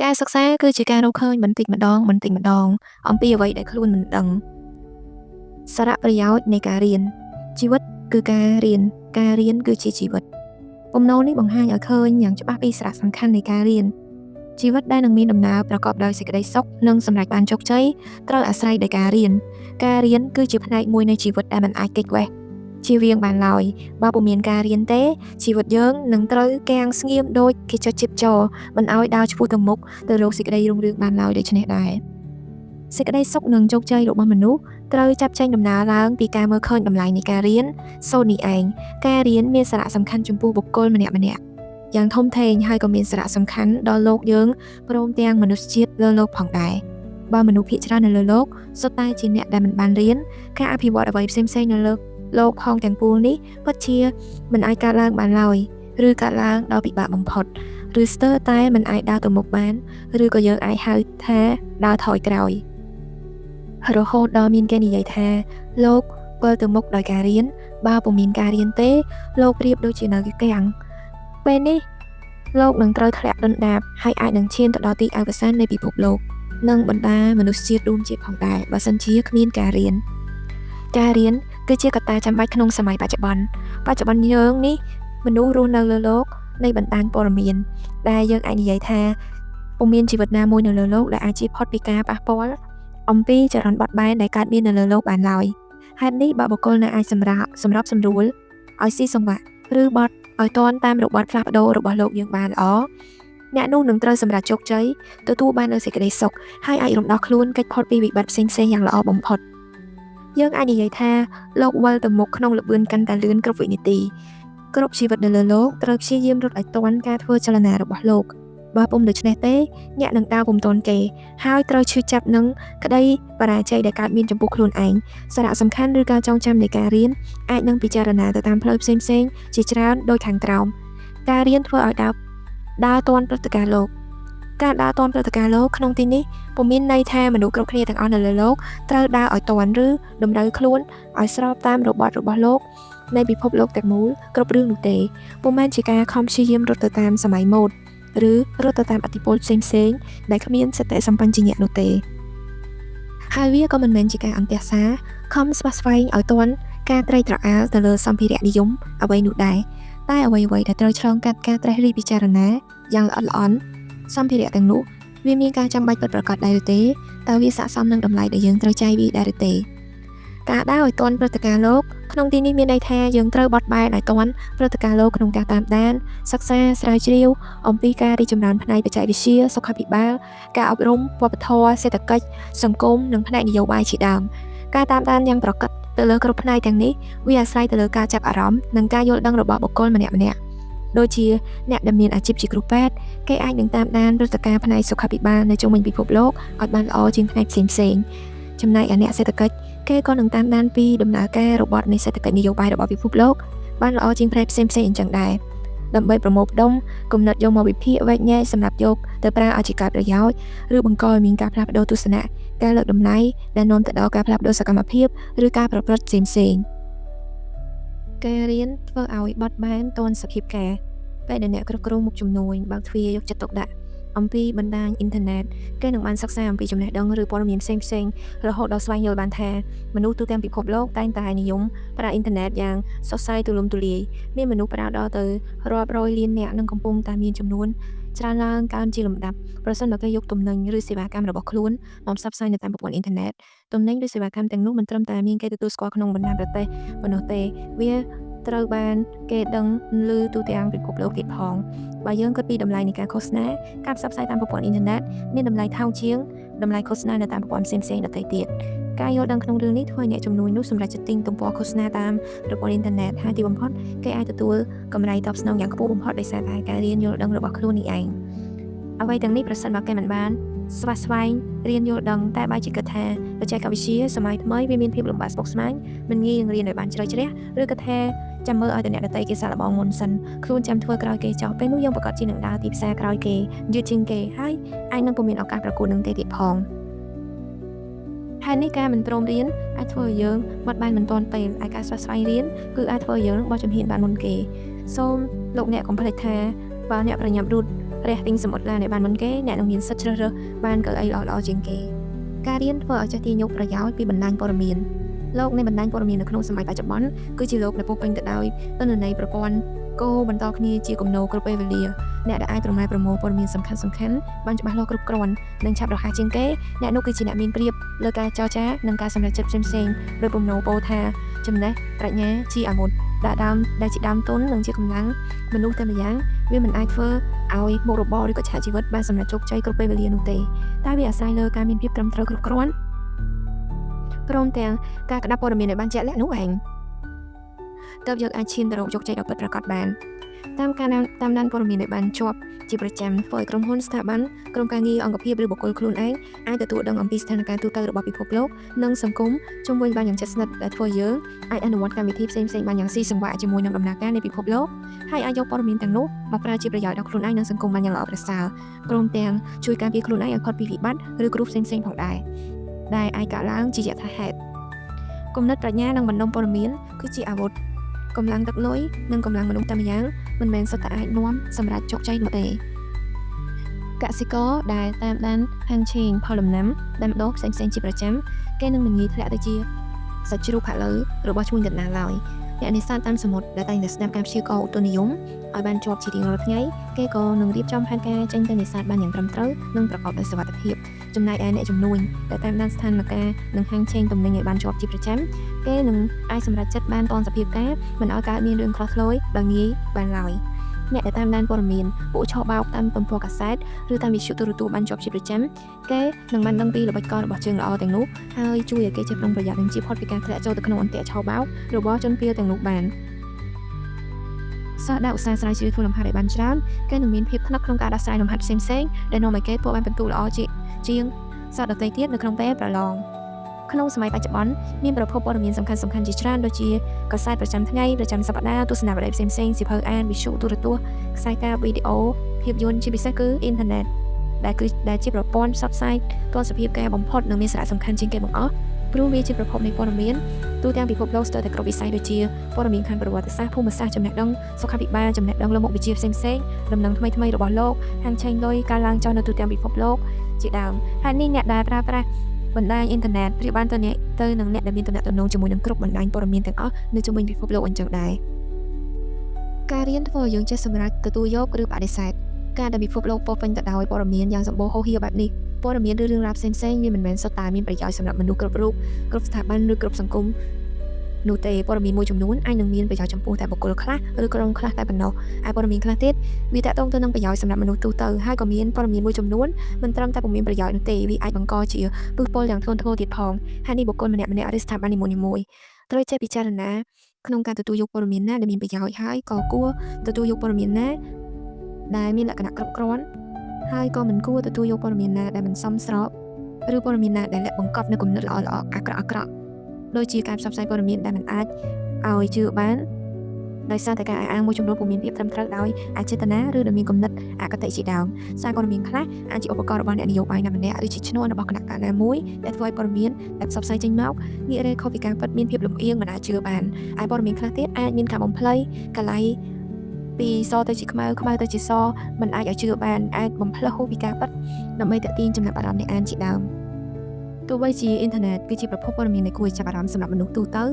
ការសិក្សាគឺជាការរកឃើញបន្តិចម្ដងអំពីអ្វីដែលខ្លួនមិនដឹងសារៈប្រយោជន៍នៃការរៀនជីវិតគឺការរៀនគឺជាជីវិតពំណូលនេះបង្ហាញឲ្យឃើញយ៉ាងច្បាស់ពីសារៈសំខាន់នៃការរៀនជីវិតដែលនឹងមានដំណើរប្រកបដោយសេចក្តីសុខនិងសម្រេចបានជោគជ័យត្រូវអាស្រ័យដោយការរៀនគឺជាផ្នែកមួយនៃជីវិតដែលមិនអាចគេចវេះជៀសវាងបានឡើយបើពុំមានការរៀនទេជីវិតយើងនឹងត្រូវគាំងស្ងៀមដូចគេចុចជីបចរមិនឲ្យដើរឆ្ពោះទៅមុខទៅរកសេចក្តីរុងរឿងបានឡើយដូច្នេះដែរសេចក្តីសុខនិងជោគជ័យរបស់មនុស្សត្រូវចាប់ចេញដំណើរឡើងពីការមើលឃើញតម្លៃនៃការរៀនសូត្រនេះឯងការរៀនមានសារៈសំខាន់ចំពោះបុគ្គលម្នាក់យ៉ាងធំធេងហើយក៏មានសារៈសំខាន់ដល់លោកយើងព្រមទាំងមនុស្សជាតិលើលោកផងដែរបើមនុស្សភាគច្រើននៅលើលោកសុទ្ធតែជាអ្នកដែលមិនបានរៀនការអភិវឌ្ឍអ្វីផ្សេងៗនៅលើលោកផងទាំងពួងនេះពិតជាមិនអាចកើតឡើងបានឡើយឬកើតឡើងដោយពិបាកបំផុតឬស្ទើរតែមិនអាចដើរទៅមុខបានឬក៏យើងអាចហៅថាដើរថយក្រោយរហូតដល់មានគេនិយាយថាលោកវិលទៅមុខដោយការរៀនបើពុំមានការរៀនទេលោកប្រៀបដូចជានៅគាំងពេលនេះលោកនឹងត្រូវធ្លាក់ដុនដាបហើយអាចនឹងឈានទៅដល់ទីអវសាននៃពិភពលោកនិងបណ្ដាមនុស្សជាតិរួមជាតិផងដែរបើសិនជាគ្មានការរៀនគឺជាកត្តាចាំបាច់ក្នុងសម័យបច្ចុប្បន្នយើងនេះមនុស្សរស់នៅលើโลกនៃបណ្ដាញព័ត៌មានដែលយើងអាចនិយាយថាពុំមានជីវិតណាមួយនៅលើโลกដែលអាចជៀសផុតពីការប៉ះពាល់អំពីចរន្តបត់បែនដែលកើតមាននៅលើโลกបានឡើយហេតុនេះបើបុគ្គលណាអាចសម្របសម្រួលឲ្យស៊ីសង្វាក់ឬបត់ឲ្យទាន់តាមរបត់ផ្លាស់ប្ដូររបស់លោកយើងបានល្អអ្នកនោះនឹងត្រូវសម្រេចជោគជ័យទទួលបាននូវសេចក្តីសុខហើយអាចរំដោះខ្លួនកិច្ចផុតពីវិបត្តិផ្សេងៗយ៉ាងល្អបំផុតយើងអាចនិយាយថាលោកវិលទៅមុខក្នុងល្បឿនកាន់តែលឿនគ្រប់វិនាទីគ្រប់ជីវិតនៅលើលោកត្រូវព្យាយាមរត់ឲ្យទាន់ការធ្វើចលនារបស់លោកបើពុំដូច្នេះទេអ្នកនឹងដើរពុំទាន់គេហើយត្រូវឈឺចាប់នឹងក្តីបរាជ័យដែលកើតមានចំពោះខ្លួនឯងសារៈសំខាន់ឬការចងចាំនៃការរៀនអាចនឹងពិចារណាទៅតាមផ្លូវផ្សេងៗជាច្រើនដូចខាងក្រោមការរៀនធ្វើឲ្យដើរទាន់ព្រឹត្តិការណ៍លោកការដើរទាន់ព្រឹត្តិការណ៍លោកក្នុងទីនេះពុំមានន័យថាមនុស្សគ្រប់គ្នាទាំងអស់នៅលើលោកត្រូវដើរឲ្យទាន់ឬតម្រូវខ្លួនឲ្យស្របតាមរបត់របស់លោកនៃពិភពលោកទាំងមូលគ្រប់រឿងនោះទេពុំមែនជាការខំព្យាយាមរត់ទៅតាមសម័យម៉ូដឬរត់ទៅតាមអតិពលផ្សេងៗដែលគ្មានសតិសម្បញ្ញៈនោះទេហើយវាក៏មិនមែនជាការអន្ទះសារខំស្វះស្វែងឲ្យទាន់ការត្រេកត្រអាលទៅលើសម្ភារៈនិយមអ្វីនោះដែរតែអ្វីដែលត្រូវឆ្លងកាត់ការត្រេះរិះពិចារណាយ៉ាងល្អិតល្អន់សម្ភារៈទាំងនោះវាមានការចាំបាច់ពិតប្រាកដដែរឬទេតើវាស័ក្តិសមនឹងតម្លៃដែលយើងត្រូវចាយវាដែរឬទេការដើរឲ្យទាន់ព្រឹត្តិការណ៍លោកក្នុងទីនេះមានន័យថាយើងត្រូវបត់បែនឲ្យទាន់ព្រឹត្តិការណ៍លោកក្នុងការតាមដានសិក្សាស្រាវជ្រាវអំពីការរីកចម្រើនផ្នែកបច្ចេកវិទ្យាសុខាភិបាលការអប់រំវប្បធម៌សេដ្ឋកិច្ចសង្គមនិងផ្នែកនយោបាយជាដើមការតាមដានយ៉ាងប្រកបទៅលើគ្រប់ផ្នែកទាំងនេះវាអាស្រ័យទៅលើការចាប់អារម្មណ៍និងការយល់ដឹងរបស់បុគ្គលម្នាក់ៗដូចជាអ្នកដែលមានអាជីពជាគ្រូពេទ្យគេអាចនឹងតាមដានព្រឹត្តិការណ៍ផ្នែកសុខាភិបាលនៅជុំវិញពិភពលោកឲ្យបានល្អជាងផ្នែកផ្សេងៗចំណែកឯអ្នកសេដ្ឋកិច្ចគេក៏នឹងតាមដានពីដំណើរការរបត់នៃសេដ្ឋកិច្ចនយោបាយរបស់ពិភពលោកបានល្អជាងផ្នែកផ្សេងៗអញ្ចឹងដែរដើម្បីប្រមូលផ្ដុំគំនិតយកមកវិភាគវែកញែកសម្រាប់យកទៅប្រើឲ្យជាការប្រយោជន៍ឬបង្កឲ្យមានការផ្លាស់ប្ដូរទស្សនៈការលើកតម្លៃដែលនាំទៅដល់ការផ្លាស់ប្ដូរសកម្មភាពឬការប្រព្រឹត្តផ្សេងៗការរៀនធ្វើឲ្យបត់បែនទាន់សភាពការពេលដែលអ្នកគ្រប់គ្រងមុខជំនួញបើកទ្វារយកចិត្តទុកដាក់អំពីបណ្ដាញអ៊ីនធឺណិតគេនឹងបានសិក្សាអំពីចំណេះដឹងឬព័ត៌មានផ្សេងៗរហូតដល់ស្វែងយល់បានថាមនុស្សទូទាំងពិភពលោកតែងតែនិយមប្រើអ៊ីនធឺណិតយ៉ាងសុសសាយទូលំទូលាយមានមនុស្សប្រើដល់ទៅរាប់រយលានអ្នកនិងកំពុងតែមានចំនួនច្រើនឡើងកើនជាលំដាប់ប្រសិនបើគេយកទំនិញឬសេវាកម្មរបស់ខ្លួនមកផ្សព្វផ្សាយនៅតាមប្រព័ន្ធអ៊ីនធឺណិតទំនិញឬសេវាកម្មទាំងនោះមិនត្រឹមតែមានគេទទួលស្គាល់ក្នុងបណ្ដាប្រទេសប៉ុណ្ណោះទេវាត្រូវបានគេដឹងឮទូទាំងពិភពលោកទៀតផងបើយើងគិតពីតម្លៃនៃការឃោសនាការផ្សព្វផ្សាយតាមប្រព័ន្ធអ៊ីនធឺណិតមានតម្លៃថោកជាងតម្លៃឃោសនានៅតាមប្រព័ន្ធផ្សេងៗដទៃទៀតការយល់ដឹងក្នុងរឿងនេះធ្វើឲ្យអ្នកជំនួញនោះសម្រេចចិត្តទិញទំព័រឃោសនាតាមប្រព័ន្ធអ៊ីនធឺណិតហើយទីបំផុតគេអាចទទួលកម្រៃតបស្នងយ៉ាងខ្ពស់បំផុតដោយសារតែការរៀនយល់ដឹងរបស់ខ្លួននេះឯងអ្វីទាំងនេះប្រសិនបើគេមិនបានស្វះស្វែងរៀនយល់ដឹងតែបែរជាគិតថាបច្ចេកវិទ្យាសម័យថ្មីវាមានភាពលំបាកស្មុគស្មាញមិនងាយនឹងរៀនឲ្យបានជ្រៅជ្រះឬគិតថាចាំមើលឲ្យតែអ្នកដទៃគេសាកល្បងមុនសិនខ្លួនចាំធ្វើក្រោយគេចោលពេលនោះយើងប្រកាសជានឹងដើរទីផ្សារក្រោយគេយឺតជាងគេហើយអាចនឹងពុំមានឱកាសប្រកួតនឹងទេទៀតផងហើយនេះការមិនព្រមរៀនអាចធ្វើឲ្យយើងបាត់បង់មិនទាន់ពេលឯការស្វះស្វែងរៀនគឺអាចធ្វើឲ្យយើងបោះជំហានបានមុនគេសូមលោកអ្នកកុំភ្លេចថាបើអ្នកប្រញាប់រត់ រះទិញសមុទ្រឡានឲ្យបានមុនគេអ្នកនឹងមានសិទ្ធិជ្រើសរើសបានកៅអីល្អៗជាងគេការរៀនធ្វើឲ្យចេះទាញយកប្រយោជន៍ពីបណ្ដាញព័ត៌មានលោកនៃបណ្ដាញព័ត៌មាននៅក្នុងសម័យបច្ចុប្បន្នគឺជាលោកដែលពោរពេញទៅដោយទិន្នន័យប្រព័ន្ធគោបន្តគ្នាជាគំនូរគ្រប់ពេលវេលាអ្នកដែលអាចប្រមូលព័ត៌មានសំខាន់ៗបានច្បាស់លាស់គ្រប់គ្រាន់និងឆាប់រហ័សជាងគេអ្នកនោះគឺជាអ្នកមានប្រៀបលើការចរចានិងការសម្រេចចិត្តផ្សេងៗដោយពំណូពោលថាចំណេះប្រាជ្ញាជាអាវុធដែលជាដើមទុននិងជាកម្លាំងមនុស្សតែម្យ៉ាងវាមិនអាចធ្វើឲ្យមុខរបរឬក៏ឆាកជីវិតបានសម្រេចជោគជ័យគ្រប់ពេលវេលានោះទេតែវាអាស្រ័យលើការមានភាពត្រឹមត្រូវគ្រប់គ្រាន់ព្រមទាំងការក្តាប់ព័ត៌មានឲ្យបានជាក់លាក់នោះឯងទើបយើងអាចឈានទៅរកជោគជ័យដ៏ពិតប្រាកដបានតាមដានព័ត៌មានឲ្យបានជាប់ជាប្រចាំធ្វើឲ្យក្រុមហ៊ុនស្ថាប័នក្រុមការងារអង្គភាពឬបុគ្គលខ្លួនឯងអាចទទួលដឹងអំពីស្ថានភាពទូទៅរបស់ពិភពលោកនិងសង្គមជុំវិញបានយ៉ាងជិតស្និទ្ធដែលធ្វើយើងអាចអនុវត្តកម្មវិធីផ្សេងៗបានយ៉ាងស៊ីសង្វាក់ជាមួយនឹងដំណើរការនៃពិភពលោកហើយអាចយកព័ត៌មានទាំងនោះមកប្រើជាប្រយោជន៍ដល់ខ្លួនឯងនិងសង្គមបានយ៉ាងល្អប្រសើរព្រមទាំងជួយការពារខ្លួនឯងឲ្យផុតពីវិបត្តិឬគ្រោះផ្សេងៗផងដែរដែលអាចកើតឡើងជាយថាហេតុគំនិតប្រាជ្ញានិងបណ្ដុំព័ត៌មានគឺជាអាវុធកម្លាំងទឹកលុយនិងកម្លាំងមនុស្សតែម្យ៉ាងមិនមែនសុទ្ធតែអាចនាំសម្រាប់ជោគជ័យនោះទេកសិករដែលតាមដានហាងឆេងផលដំណាំដែលម្ដងផ្សេងៗជាប្រចាំគេនឹងមិនងាយធ្លាក់ទៅជាសាច់ជ្រូកផាក់លើរបស់ឈ្មួញដណ្ដើមឡើយអ្នកនេសាទតាមសមុទ្រដែលតែងតែស្ដាប់ការព្យាករណ៍ឧតុនិយមឲ្យបានជាប់ជារៀងរាល់ថ្ងៃគេក៏នឹងរៀបចំផែនការចេញទៅនេសាទបានយ៉ាងត្រឹមត្រូវនិងប្រកបដោយសុវត្ថិភាពចំណែកឯអ្នកជំនួញដែលតាមដានស្ថានភាពនិងហាងឆេងទំនិញឲ្យបានជាប់ជាប្រចាំគេនឹងអាចសម្រេចចិត្តបានទាន់សភាពការមិនឲ្យកើតមានរឿងខ្លះឆ្លួយដោយងាយបានឡើយអ្នកដែលតាមដានព័ត៌មានពួកឆោបោកតាមទំព័រកាសែតឬតាមវិទ្យុទូរទស្សន៍បានជាប់ជាប្រចាំគេនឹងបានដឹងពីល្បិចកលរបស់ជើងល្អទាំងនោះហើយជួយឲ្យគេចេះប្រុងប្រយ័ត្ននិងជៀសផុតពីការធ្លាក់ចូលទៅក្នុងអន្ទាក់ឆោបោករបស់ជនពាលទាំងនោះបានសិស្សដែលឧស្សាហ៍ស្រាវជ្រាវធ្វើលំហាត់ឲ្យបានច្រើនគេនឹងមានភាពថ្នឹកក្នុងការដោះស្រាយលំហាត់ផ្សេងៗដែលនាំឲ្យគេទទួលបានពិន្ទុល្អជាងសិស្សដទៃទៀតនៅក្នុងពេលប្រឡងក្នុងសម័យបច្ចុប្បន្នមានប្រភពព័ត៌មានសំខាន់ៗជាច្រើនដូចជាកាសែតប្រចាំថ្ងៃប្រចាំសប្តាហ៍ទស្សនាវដ្តីផ្សេងៗសៀវភៅអានវិទ្យុទូរទស្សន៍ខ្សែការវីដេអូភាពយន្តជាពិសេសគឺអ៊ីនធឺណិតដែលជាប្រព័ន្ធផ្សព្វផ្សាយទាន់សភាពការបំផុតនិងមានសារៈសំខាន់ជាងគេបង្អស់ព្រោះវាជាប្រភពនៃព័ត៌មានទូទាំងពិភពលោកស្ទើរតែគ្រប់វិស័យដូចជាព័ត៌មានខាងប្រវត្តិសាស្ត្រភូមិសាស្ត្រចំណេះដឹងសុខាភិបាលចំណេះដឹងលើមុខវិជ្ជាផ្សេងៗដំណឹងថ្មីៗរបស់លោកហាងឆេងលុយការឡើងចុះនៅទូទាំងពិភពលោកជាដើមហើយនេះអ្នកដែលប្រើប្រាស់បណ្ដាញអ៊ីនធឺណិតប្រៀបបានទៅនឹងអ្នកដែលមានទំនាក់ទំនងជាមួយនឹងគ្រប់បណ្ដាញព័ត៌មានទាំងអស់នៅជុំវិញពិភពលោកអញ្ចឹងដែរការរៀនធ្វើឲ្យយើងចេះសម្រេចទទួលយកឬបដិសេធការដែលពិភពលោកពោរពេញទៅដោយព័ត៌មានយ៉ាងសម្បូរហូរហៀរបែបនេះព័ត៌មានឬរឿងរ៉ាវផ្សេងៗវាមិនមែនសុទ្ធតែមានប្រយោជន៍សម្រាប់មនុស្សគ្រប់រូបគ្រប់ស្ថាប័នឬគ្រប់សង្គមនោះទេព័ត៌មានមួយចំនួនអាចនឹងមានប្រយោជន៍ចំពោះតែបុគ្គលខ្លះឬក្រុមខ្លះតែប៉ុណ្ណោះហើយព័ត៌មានខ្លះទៀតវាតាក់ទងទៅនឹងប្រយោជន៍សម្រាប់មនុស្សទូទៅហើយក៏មានព័ត៌មានមួយចំនួនមិនត្រឹមតែពុំមានប្រយោជន៍នោះទេវាអាចបង្កជាពុះពលយ៉ាងធ្ងន់ធ្ងរទៀតផងហើយនេះបុគ្គលម្នាក់ៗឬស្ថាប័ននីមួយៗត្រូវចេះពិចារណាក្នុងការទទួលយកព័ត៌មានណាដែលមានប្រយោជន៍ហើយក៏គួរទទួលយកព័ត៌មានណាដែលមានលក្ខណៈគ្រប់គ្រាន់ហើយក៏មិនគួរទទួលយកព័ត៌មានណាដែលមិនសមស្របឬព័ត៌មានណាដែលលាក់បង្កប់នូវគំនិតល្អៗអាក្រក់ដូចជាការផ្សព្វផ្សាយព័ត៌មានដែលមិនអាចឲ្យជឿបានដោយសារតែការអះអាងមួយចំនួនពុំមានភាពត្រឹមត្រូវដោយអចេតនាឬដែលមានគំនិតអកតេជាដើមសារព័ត៌មានខ្លះអាចជាឧបករណ៍របស់អ្នកនយោបាយណាម្នាក់ឬជាឈ្នួលរបស់គណៈបកណាមួយដែលធ្វើឲ្យព័ត៌មានដែលផ្សព្វផ្សាយចេញមកងាករេខុសពីការពិតមានភាពលំអៀងមិនអាចជឿបានហើយព័ត៌មានខ្លះទៀតអាចមានការបំភ្លៃកលៃពីសទៅជាខ្មៅទៅជាសមិនអាចឲ្យជឿបានអាចបំភ្លឺហួសពីការពិតដើម្បីទាក់ទាញចំណាប់អារម្មណ៍អ្នកអានជាដើមទោះបីជាអ៊ីនធឺណិតគឺជាប្រភពព័ត៌មានដែលគួរឲ្យចាប់អារម្មណ៍សម្រាប់មនុស្សទូទ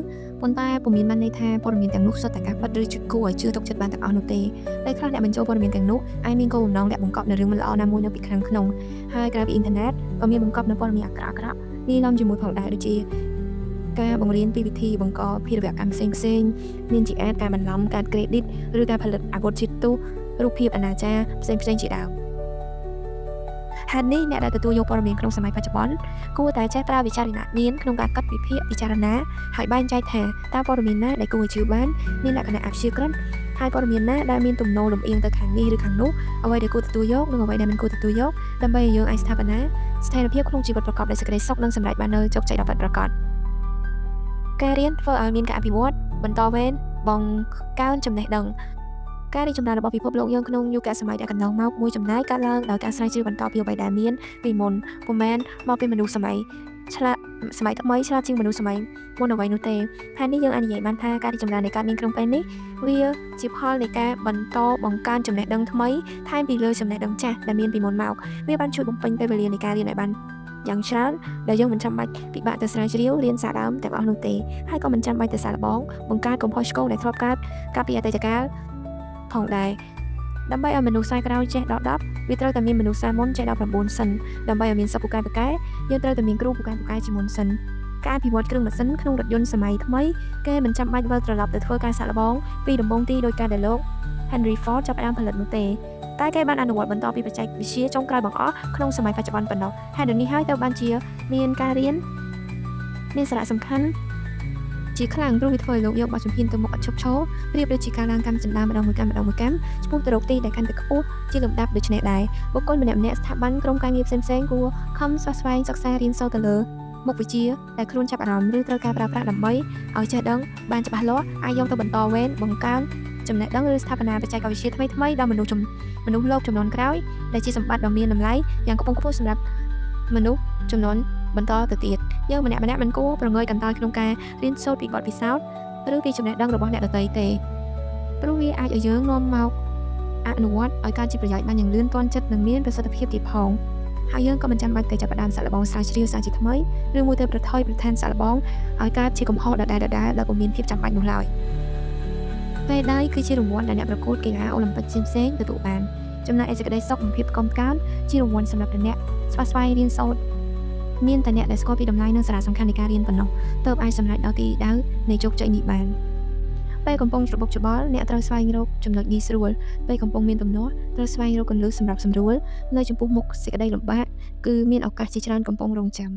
ៅប៉ុន្តែពុំមានបានន័យថាព័ត៌មានទាំងនោះសុទ្ធតែការពិតឬគួរឲ្យជឿទុកចិត្តបានទាំងអស់នោះទេតែខ្លះអ្នកបញ្ចូលព័ត៌មានទាំងនោះអាចមានគោលបំណងលាក់បង្កប់នៅរឿងមិនល្អណាមួយនៅពីខាងក្នុងហើយក្រៅពីអ៊ីនធឺណិតក៏មានបង្កប់នៅព័ត៌មានអាក្រក់ៗលាយឡំជាមួយផងដែរដូចជាការបង្រៀនពីវិធីបង្កភេរវកម្មផ្សេងៗមានជាអាចការបន្លំការក្រេឌីតឬការផលិតអាវុធជាតិទូរូបភាពអនាចារផ្សេងៗជាដើមហេតុនេះអ្នកដែលទទួលយកព័ត៌មានក្នុងសម័យបច្ចុប្បន្នគួរតែចេះប្រើវិចារណញ្ញាណក្នុងការកាត់វិភាគពិចារណាហើយបែងចែកថាតើព័ត៌មានណាដែលគួរឲ្យជឿបានមានលក្ខណៈអព្យាក្រឹតហើយព័ត៌មានណាដែលមានទំនោរលំអៀងទៅខាងនេះឬខាងនោះអ្វីដែលគួរទទួលយកនិងអ្វីដែលមិនគួរទទួលយកដើម្បីឲ្យយើងអាចស្ថាបនាស្ថិរភាពក្នុងជីវិតប្រកបដោយសេចក្តីសុខនិងសម្រេចបាននូវជោគជ័យដ៏ពិតប្រាកដការរៀនធ្វើឲ្យមានការអភិវឌ្ឍបន្តវេនបង្កើនចំណេះដឹងការរីកចម្រើនរបស់ពិភពលោកយើងក្នុងយុគសម័យដែលកន្លងមកមួយចំណាយកើតឡើងដោយការស្រាវជ្រាវបន្តពីអ្វីដែលមានពីមុនពុំមែនមកពីមនុស្សសម័យ ឆ្លាតសម័យថ្មីឆ្លាតជាងមនុស្សសម័យមុនអ្វីនោះទេហើយនេះយើងអាចនិយាយបានថាការរីកចម្រើននៃការមានក្នុងពេលនេះវាជាផលនៃការបន្តបង្កើនចំណេះដឹងថ្មីថែមពីលើចំណេះដឹងចាស់ដែលមានពីមុនមកវាបានជួយបំពេញពេលវេលានៃការរៀនឲ្យបានយ៉ាងច្រើនដែលយើងមិនចាំបាច់ពិបាកទៅស្រាវជ្រាវរៀនសារដើមទាំងអស់នោះទេហើយក៏មិនចាំបាច់ទៅសាកល្បងបង្កើតកំហុសឆ្គងដែលធ្លាប់កើតកាលពីអតីតកាលផងដែរដើម្បីឲ្យមនុស្សសាយក្រោយចេះដល់10វាត្រូវតែមានមនុស្សសាយមុនចេះដល់9សិនដើម្បីឲ្យមានសិស្សពូកែយើងត្រូវតែមានគ្រូពូកែជាមុនសិនការអភិវឌ្ឍគ្រឿងម៉ាស៊ីនក្នុងរថយន្តសម័យថ្មីគេមិនចាំបាច់វិលត្រឡប់ទៅធ្វើការសាកល្បងពីដំបូងទីដោយការដែលលោក Henry Ford ចាប់ផ្ដើមផលិតនោះទេតែគេបានអនុវត្តបន្តពីបច្ចេកវិទ្យាចុងក្រោយបង្អស់ក្នុងសម័យបច្ចុប្បន្នប៉ុណ្ណោះហើយដូចនេះហើយទៅបានជាមានការរៀនមានសារៈសំខាន់ជាខ្លាំងព្រោះវាធ្វើឲ្យលោកយកបទជំហានទៅមុខឥតឈប់ឈរប្រៀបដូចជាការឡើងកាន់សណ្ដានម្ដងមួយកាន់ឆ្ពោះទៅរកទីដែលកាន់តែខ្ពស់ជាលំដាប់ដូច្នេះដែរបុគ្គលម្នាក់ស្ថាប័នក្រុមការងារផ្សេងគួរខំស្វែងសិក្សារៀនសូត្រទៅលើមុខវិជ្ជាដែលខ្លួនចាប់អារម្មណ៍ឬត្រូវការប្រើប្រាស់ដើម្បីឲ្យចេះដឹងបានច្បាស់លាស់អាចយកទៅបន្តវេនបង្កើនចំណេះដឹងឬស្ថាបនាបច្ចេកវិទ្យាថ្មីដល់មនុស្សលោកចំនួនក្រោយដែលជាសម្បត្តិដ៏មានតម្លៃយ៉ាងខ្ពង់ខ្ពស់សម្រាប់មនុស្សចំនួនបន្តទៅទៀតយើងម្នាក់មិនគួរប្រងើយកន្តើយក្នុងការរៀនសូត្រពីបទពិសោធន៍ឬពីចំណេះដឹងរបស់អ្នកដទៃទេព្រោះវាអាចឲ្យយើងនាំមកអនុវត្តឲ្យការជាប្រយោជន៍បានយ៉ាងលឿនទាន់ចិត្តនិងមានប្រសិទ្ធភាពទៀតផងហើយយើងក៏មិនចាំបាច់ទៅចាប់ផ្ដើមសាកល្បងស្រាវជ្រាវសារជាថ្មីឬមួយទៅប្រធានសាកល្បងឲ្យកើតជាកំហុសដដែលដែលពុំមានភាពចាំបាច់នោះឡើយពេលដៃគឺជារង្វាន់ដែលអ្នកប្រកួតកីឡាអូឡ িম্প ិកផ្សេងៗទទួលបានចំណែកឯសេចក្តីសុខនិងភាពកុំកើនជារង្វាន់សម្រាប់អ្នកស្វែងរៀនសូត្រមានតែអ្នកដែលស្គាល់ពីតម្លៃនិងសារៈសំខាន់នៃការរៀនប៉ុណ្ណោះទើបអាចសម្រេចដល់ទីដៅនៃជោគជ័យនេះបានពេលកំពុងច្របូកច្បល់អ្នកត្រូវស្វែងរកចំណុចងាយស្រួលពេលកំពុងមានទំនាស់ត្រូវស្វែងរកគន្លឹះសម្រាប់សម្រួលនៅចំពោះមុខសេចក្តីលំបាកគឺមានឱកាសជាច្រើនកំពុងរង់ចាំ